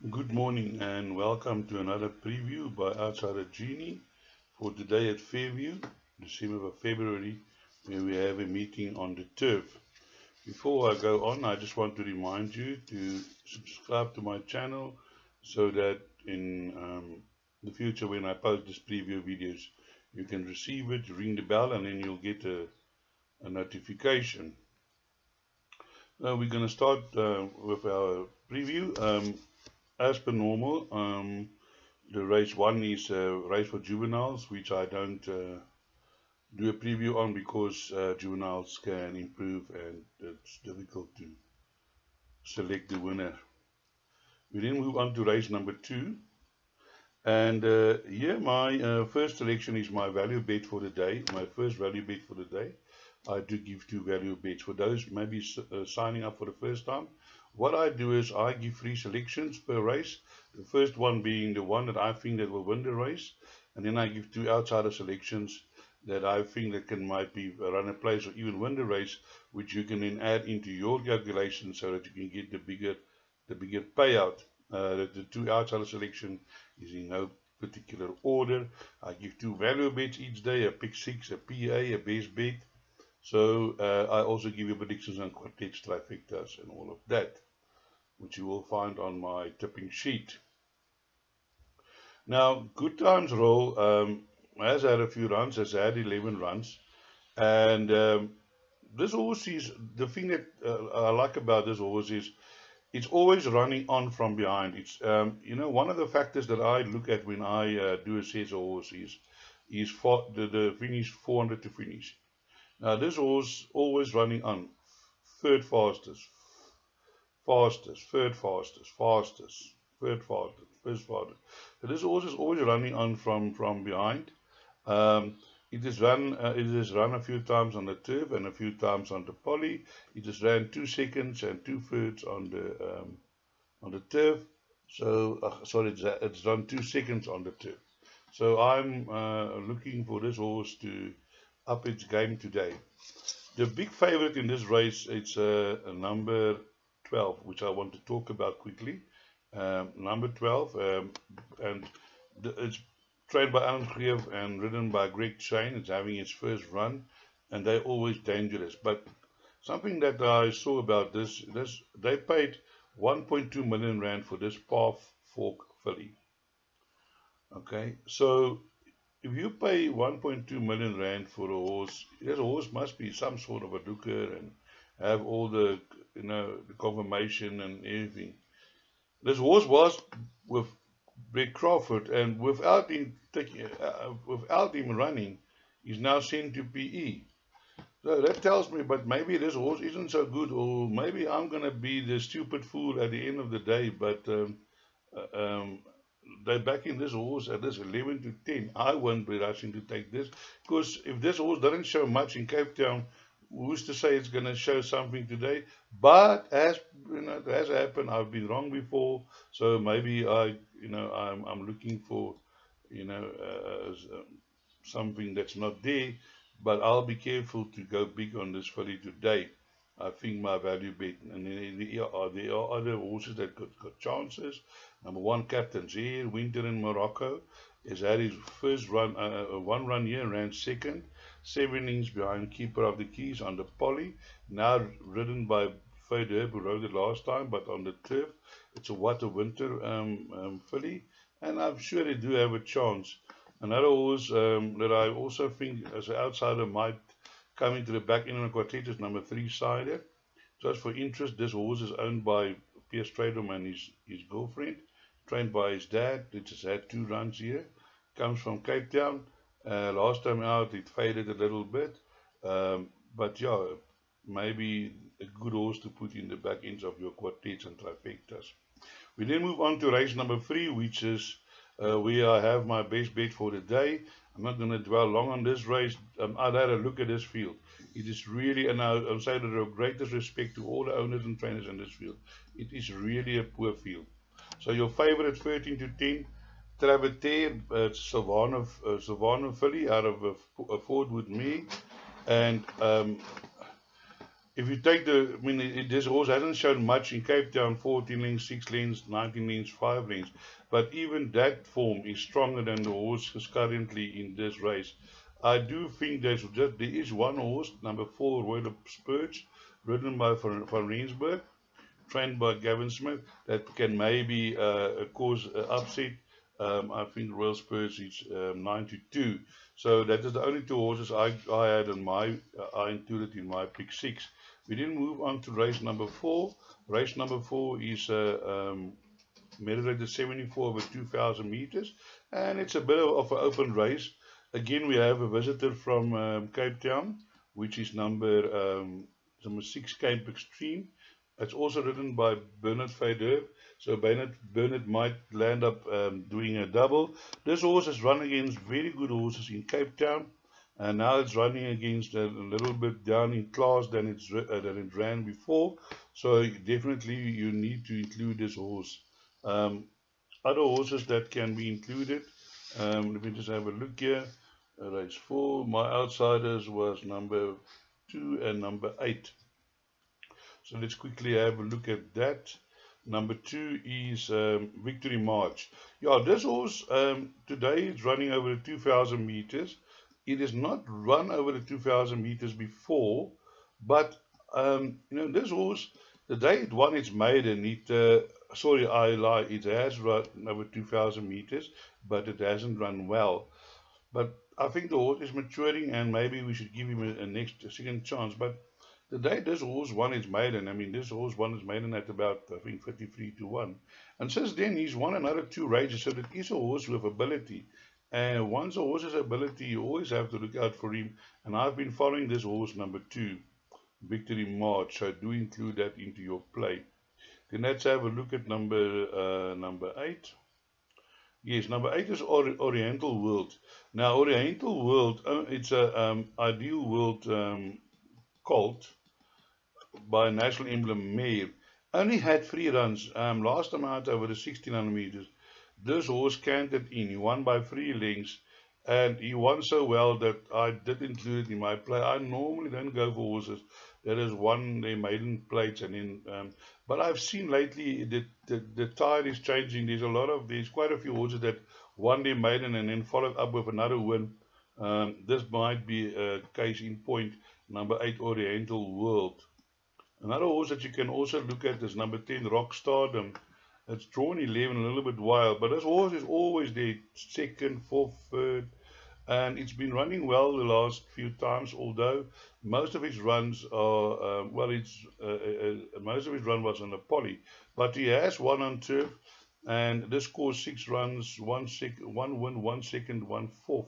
Good morning and welcome to another preview by Outsider Genie for today at Fairview, the 7th of February, where we have a meeting on the turf. Before I go on, I just want to remind you to subscribe to my channel so that in the future when I post this preview videos, you can receive it, ring the bell, and then you'll get a notification. Now we're going to start with our preview. As per normal, the race one is a race for juveniles, which I don't do a preview on because juveniles can improve and it's difficult to select the winner. We then move on to race number two. And here my first selection is my value bet for the day, my first value bet for the day. I do give two value bets for those maybe signing up for the first time. What I do is I give three selections per race. The first one being the one that I think that will win the race, and then I give two outsider selections that I think that can might be run a place or even win the race, which you can then add into your calculation so that you can get the bigger payout. The two outsider selection is in no particular order. I give two value bets each day: a pick six, a PA, a base bet. So I also give you predictions on quartets, trifectas, and all of that, which you will find on my tipping sheet. Now, Good Times Roll has had a few runs, has had 11 runs, and this horse is the thing that I like about this horse is it's always running on from behind. It's one of the factors that I look at when I do assess a horse is for the finish 400 to finish. Now this horse always running on third fastest, fastest, third fastest, fastest, third fastest, first fastest. So this horse is always running on from behind. It has run a few times on the turf and a few times on the poly. It has ran 2 seconds and 2/3 on the turf. So sorry, it's run 2 seconds on the turf. So I'm looking for this horse to up its game today. The big favorite in this race it's a number 12, which I want to talk about quickly. Number 12, and it's trained by Alan Greev and ridden by Greg Chain. It's having its first run, and they're always dangerous. But something that I saw about this they paid 1.2 million rand for this Path Fork filly. Okay, so if you pay 1.2 million rand for a horse, that horse must be some sort of a looker and have all the confirmation and everything. This horse was with Brett Crawford, and without him running, he's now sent to PE. So that tells me, but maybe this horse isn't so good, or maybe I'm gonna be the stupid fool at the end of the day. But uh, um, they're backing this horse at this 11 to 10. I won't be rushing to take this because if this horse doesn't show much in Cape Town, who's to say it's going to show something today? But as it has happened, I've been wrong before, so maybe I'm looking for something that's not there. But I'll be careful to go big on this filly today. I think my value bet, and then there are other horses that got chances. Number one, Captain Zee, Winter in Morocco, has had his first run, one run here, ran second, 7 innings behind Keeper of the Keys on the poly. Now ridden by Fade Herb, who rode it last time, but on the turf. It's a What a Winter filly, and I'm sure they do have a chance. Another horse that I also think as an outsider might come into the back end of the quartet is number three, Sider. Just for interest, this horse is owned by Pierre Stradom and his girlfriend, trained by his dad. It just had 2 runs here. Comes from Cape Town. Last time out, it faded a little bit. But yeah, maybe a good horse to put in the back ends of your quartets and trifectas. We then move on to race number 3, which is where I have my best bet for the day. I'm not going to dwell long on this race. I've had a look at this field. It is really, and I'll say that the greatest respect to all the owners and trainers in this field. It is really a poor field. So your favorite 13 to 10, Travater, Savannah filly out of a Ford with me. And if you take the, I mean, this horse hasn't shown much in Cape Town, 14 lengths, 6 lengths, 19 lengths, 5 lengths. But even that form is stronger than the horses currently in this race. I do think there is one horse, number 4, Royal Spurge, ridden by Van Rensburg, trained by Gavin Smith, that can maybe cause upset. I think Royal Spurs is 9-2. So that is the only two horses I had in my I included in my pick 6. We then move on to race number 4. Race number 4 is measured 74 over 2,000 meters, and it's a bit of an open race. Again, we have a visitor from Cape Town, which is number 6, Cape Extreme. It's also ridden by Bernard Fader, so Bernard might land up doing a double. This horse has run against very good horses in Cape Town, and now it's running against a little bit down in class than it ran before. So definitely you need to include this horse. Um, Other horses that can be included. Let me just have a look here. Race 4. My outsiders was number 2 and number 8. So let's quickly have a look at that. Number 2 is Victory March. Yeah, this horse today is running over the 2,000 meters. It has not run over the 2,000 meters before, but this horse, the day it won its maiden, sorry, I lie, it has run over 2,000 meters, but it hasn't run well. But I think the horse is maturing, and maybe we should give him a second chance. But the day this horse won its maiden, I mean, this horse won its maiden at about, I think, 53-1. And since then, he's won another 2 races, so that is a horse with ability. And once a horse has ability, you always have to look out for him. And I've been following this horse, number 2, Victory March, so do include that into your play. Then let's have a look at number 8. Yes, number 8 is Oriental World. Now, Oriental World, it's a Ideal World colt by National Emblem Mare. Only had 3 runs. Last time out over the 1600 meters. This horse canted in. He won by 3 lengths. And he won so well that I did include it in my play. I normally don't go for horses that has won their maiden plates, and then, but I've seen lately the tide is changing. There's quite a few horses that won their maiden and then followed up with another win. This might be a case in point. Number 8, Oriental World. Another horse that you can also look at is number 10, Rock Stardom. It's drawn 11, a little bit wild, but this horse is always there, 2nd, 4th, 3rd, and it's been running well the last few times. Although most of his runs are most of his run was on a poly, but he has won on turf, and this scores 6 runs, 1 win, 1 second, 1 fourth.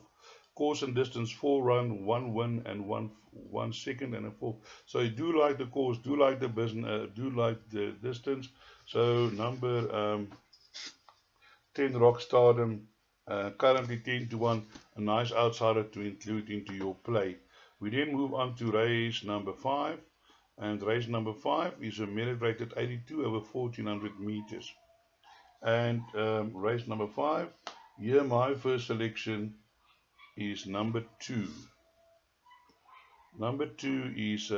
Course and distance 4 run, 1 win, and 1 second and a fourth. So you do like the course, do like the business, do like the distance. So number 10, Rock Stardom, currently 10-1, a nice outsider to include into your play. We then move on to race number 5, and race number 5 is a merit rated 82 over 1400 meters. And race number 5, here my first selection is number 2. Number 2 is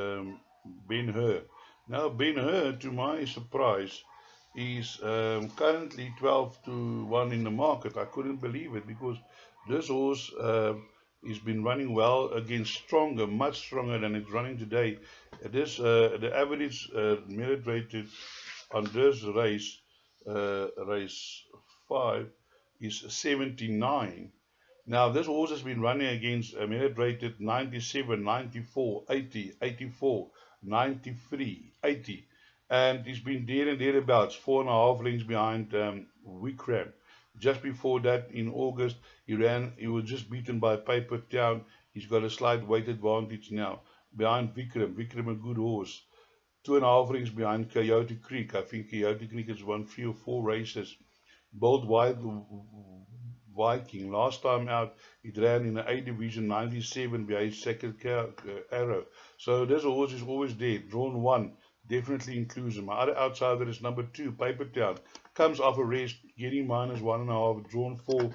Ben Hur. Now Ben Hur, to my surprise, is currently 12-1 in the market. I couldn't believe it, because this horse has been running well against stronger, much stronger than it's running today. The average merit rated on this race, race 5, is 79. Now, this horse has been running against a merit rated 97, 94, 80, 84, 93, 80. And he's been there and thereabouts, 4.5 lengths behind Vikram. Just before that, in August, he was just beaten by Paper Town. He's got a slight weight advantage now behind Vikram. Vikram, a good horse. 2.5 lengths behind Coyote Creek. I think Coyote Creek has won 3 or 4 races. Bold Wild Viking. Last time out, it ran in the A division, 97 behind Second Arrow. So this horse is always there. Drawn 1. Definitely includes him. My other outsider is number 2, Paper Town. Comes off a rest, getting -1.5, drawn 4.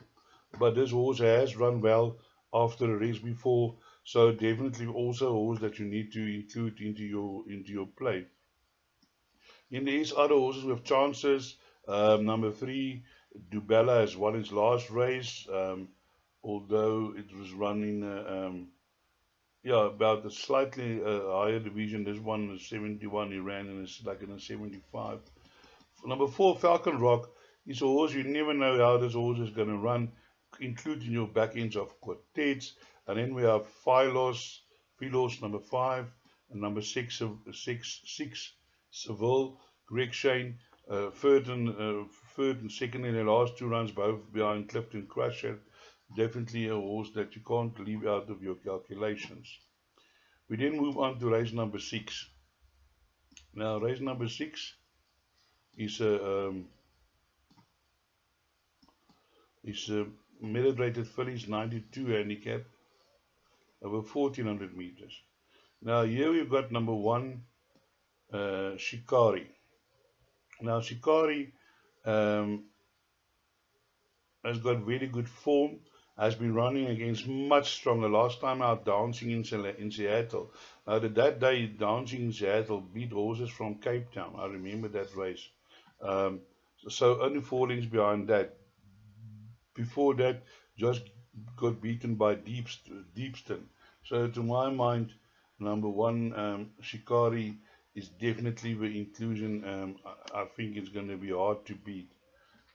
But this horse has run well after a race before. So definitely also a horse that you need to include into your play. Then there is other horses with chances. Number 3, Dubella has won his last race, although it was running, about a slightly higher division. This one is 71. He ran in a 75. Number 4, Falcon Rock, is a horse you never know how this horse is going to run, including your back ends of quartets. And then we have Philos number 5, and number 6, Seville, Greg Shane, third and second in the last 2 runs, both behind Clifton Crusher. Definitely a horse that you can't leave out of your calculations. We then move on to race number 6. Now, race number 6 is a merit rated fillies 92 handicap over 1400 meters. Now here we've got number 1, Shikari. Now Shikari has got very good form, has been running against much stronger. Last time out dancing in Seattle. Now that day dancing in Seattle beat horses from Cape Town. I remember that race. So only 4 lengths behind that. Before that, just got beaten by Deepston. So to my mind, number 1, Shikari is definitely the inclusion. I think it's going to be hard to beat.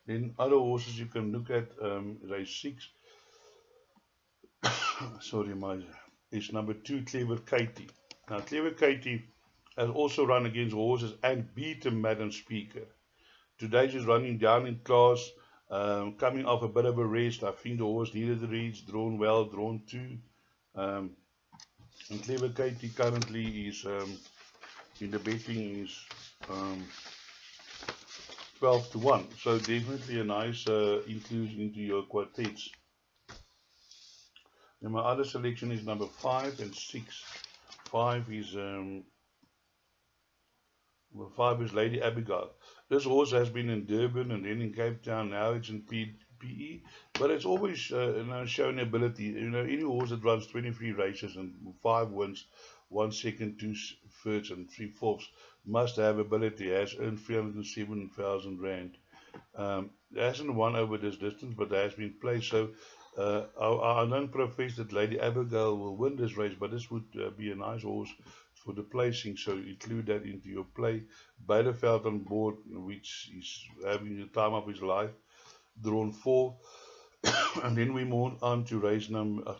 Then other horses you can look at, race 6. Sorry, is number 2, Clever Katie. Now Clever Katie has also run against horses and beaten Madam Speaker. Today she's running down in class, coming off a bit of a rest. I think the horse needed the rest, drawn well, drawn 2. And Clever Katie currently is in the betting is 12 to 1. So definitely a nice inclusion into your quartets. And my other selection is number 5 and 6. 5 is Lady Abigail. This horse has been in Durban and then in Cape Town. Now it's in PE, but it's always shown ability. Any horse that runs 23 races and 5 wins, 1 second, 2 thirds, and 3 fourths must have ability. Has earned 307,000 rand. It hasn't won over this distance, but has been placed. So I don't profess that Lady Abigail will win this race, but this would be a nice horse for the placing, so include that into your play. Beideveld on board, which is having the time of his life, drawn 4. And then we move on to race number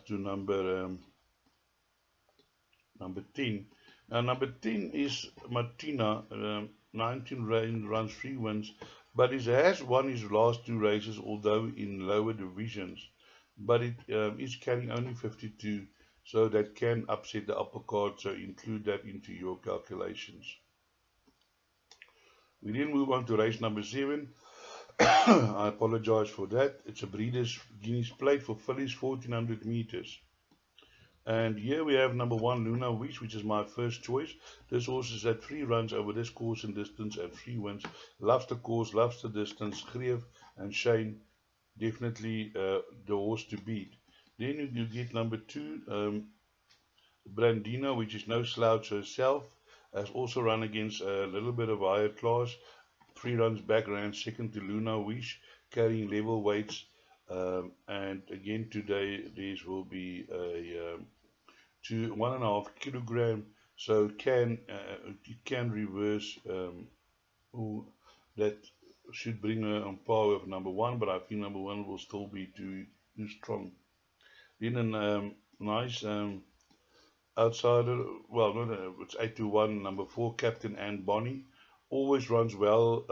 10. Now number 10 is Martina, 19 runs, 3 wins, but it has won his last 2 races, although in lower divisions. But it is carrying only 52, so that can upset the upper card, so include that into your calculations. We then move on to race number 7. I apologize for that. It's a Breeders' Guineas Plate for fillies, 1400 meters. And here we have number 1, Luna Wish, which is my first choice. This horse has had 3 runs over this course and distance and 3 wins. Loves the course, loves the distance. Greef and Shane, definitely the horse to beat. Then you get number 2, Brandina, which is no slouch herself. Has also run against a little bit of higher class. 3 runs back, ran second to Luna Wish, carrying level weights. And again today, these will be a 1.5 kilogram, so it can reverse. That should bring her on par with number 1, but I think number 1 will still be too strong. Then a nice outsider, well, it's 8 to 1, number 4, Captain Anne Bonnie. Always runs well,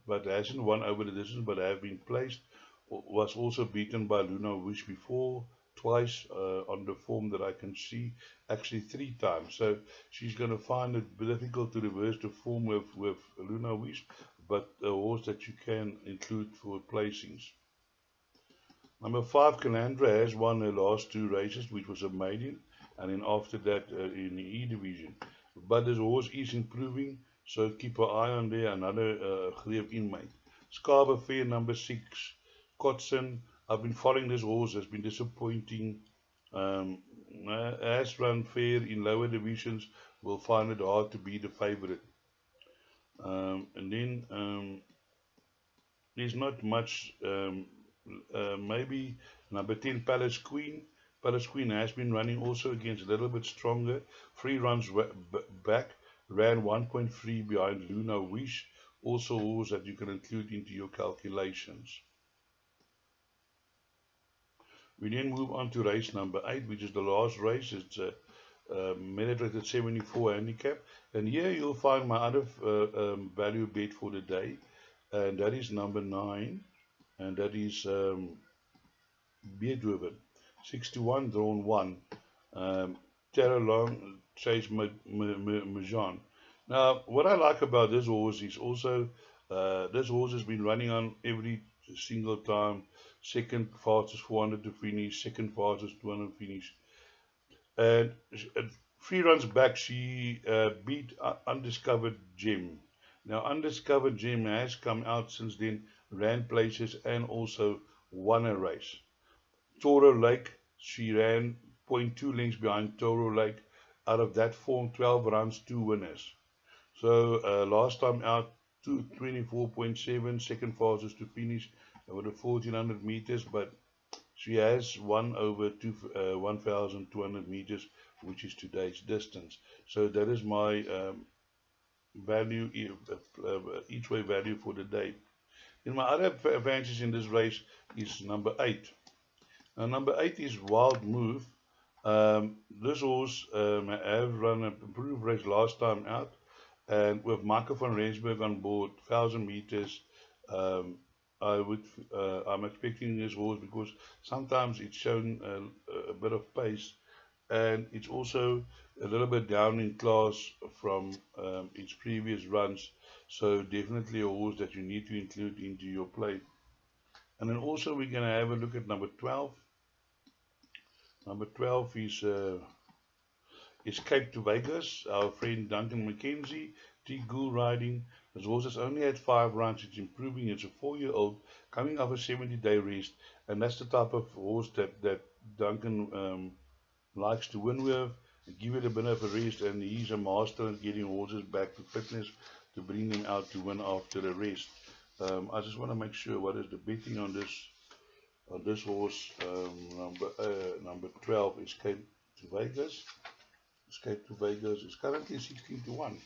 but hasn't won over the distance, but have been placed. Was also beaten by Luna Wish before, twice on the form that I can see, actually 3 times. So she's going to find it difficult to reverse the form with Luna Wish, but a horse that you can include for placings. Number 5, Calandra, has won her last 2 races, which was a maiden, and then after that in the E division. But this horse is improving, so keep an eye on there. Another Greef inmate. Scarber Fair, number 6, Kotson. I've been following this horse, has been disappointing. has run fair in lower divisions will find it hard to be the favorite. And then there's not much. Maybe number 10, Palace Queen. Palace Queen has been running also against a little bit stronger. 3 runs back, ran 1.3 behind Luna Wish. Also horse that you can include into your calculations. We then move on to race number 8, which is the last race. It's a merit rated 74 handicap. And here you'll find my other value bet for the day. And that is number 9. And that is Beethoven. 61 drawn 1. Terra Long Chase Majan. Now, what I like about this horse is also this horse has been running on every single time. Second fastest 400 to finish, second fastest 200 to finish. And 3 runs back, she beat Undiscovered Gem. Now, Undiscovered Gem has come out since then, ran places, and also won a race. Toro Lake, she ran 0.2 lengths behind Toro Lake. Out of that form, 12 runs, 2 winners. So last time out, 24.7, second fastest to finish over the 1400 meters, but she has won over 1,200 meters, which is today's distance. So that is my value, each way value for the day. And my other advantage in this race is number 8. Now, number 8 is Wild Move. This horse have run an improved race last time out, and with Michael van Rensburg on board, 1,000 meters. I'm expecting this horse because sometimes it's shown a bit of pace, and it's also a little bit down in class from its previous runs. So definitely a horse that you need to include into your play. And then also we're going to have a look at number 12. Number 12 is Escape to Vegas. Our friend Duncan McKenzie, T. Gould riding. This horse has only had 5 runs. It's improving. It's a 4-year-old coming off a 70-day rest, and that's the type of horse that Duncan likes to win with. Give it a bit of a rest, and he's a master at getting horses back to fitness to bring them out to win after a rest. I just want to make sure what is the betting on this horse. Number 12, Escape to Vegas. Escape to Vegas is currently 16 to 1.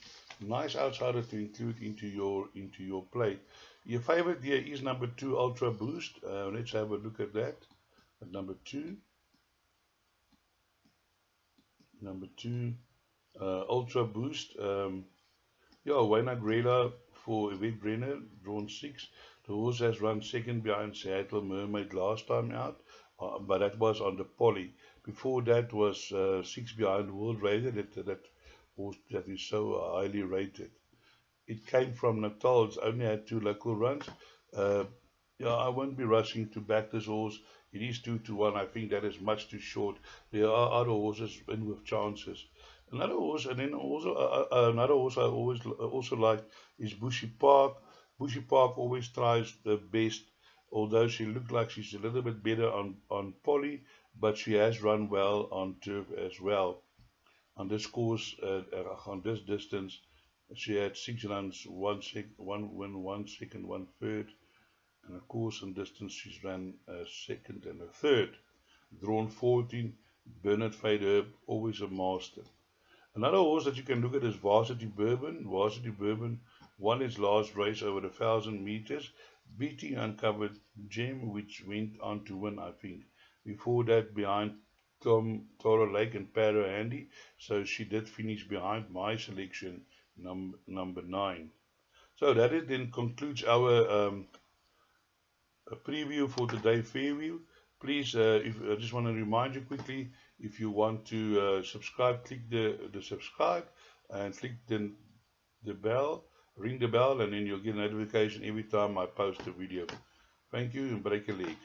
Nice outsider to include into your play. Your favorite here is number 2, Ultra Boost. Let's have a look at that. At number 2. Number 2, Ultra Boost. Wayne Grela for Yvette Brenner, drawn 6. The horse has run second behind Seattle Mermaid last time out, but that was on the poly. Before that was 6 behind World Raider, that horse that is so highly rated. It came from Natal. It's only had 2 local runs. I won't be rushing to back this horse. It is 2 to 1. I think that is much too short. There are other horses in with chances. Another horse, and then also another horse I always also like is Bushy Park. Bushy Park always tries the best, although she looked like she's a little bit better on poly, but she has run well on turf as well. On this course, on this distance, she had 6 runs, 1 win, 1 second, 1 third. And of course, in distance, she's ran a second and a third. Drawn 14, Bernard Fader, always a master. Another horse that you can look at is Varsity Bourbon. Varsity Bourbon won its last race over 1,000 meters, beating Uncovered Gem, which went on to win, I think. Before that, behind Toro Lake and Para Handy. So she did finish behind my selection, number 9. So that it then concludes our preview for today, Fairview. Please, I just want to remind you quickly, if you want to subscribe, click the subscribe and click the bell, ring the bell, and then you'll get a notification every time I post a video. Thank you, and break a leg.